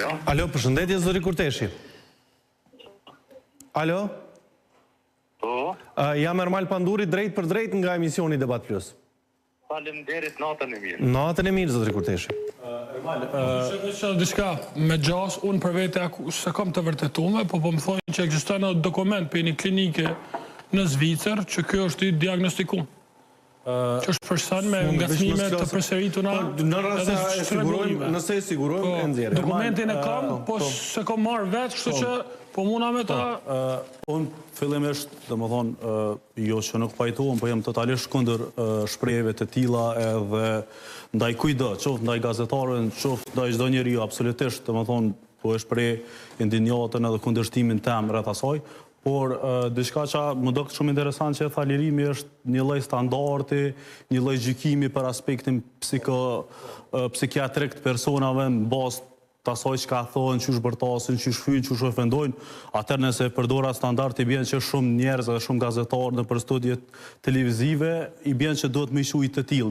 Alo, përshëndetje zëri Kurteshi. Alo? Po? Jam Ermal Panduri, drejt për drejt nga emisioni Debat Plus. Faleminderit, natën e mirë. Natën e mirë, zëri Kurteshi. Ermal, që diçka me gjas, unë për vete se kam të vërtetume, po më thonë që ekziston një dokument për një klinike në Zvicër, që kjo është i diagnostikum. Që është përsan me ngacmime të përsërituna. Nëse e sigurojmë, e nxjerrim. Dokumentin e kam, po se kam marrë vetë, kështu që po muna me ta. Unë fillimisht, dhe më thonë, jo që nuk pajtuam, po jem totalisht kundër shprehjeve të tilla edhe ndaj kujdo, qoftë ndaj gazetarëve, qoftë ndaj çdo njeriu, absolutisht, dhe më thonë, po e shpreh indinjatën edhe kundërshtimin tem rreth asaj. Por diçka që më do këtë shumë interesant që e thalirimi është një lloj standardi, një lloj gjykimi për aspektin psikiatrik të personave në bazë të asaj që ka thonë, që shbërtasin, që shfyjnë, që ofendojnë, atër nëse përdora standard i bjen që shumë njerëz dhe shumë gazetarë në për studiet televizive, i bjen që do të më i të tillë.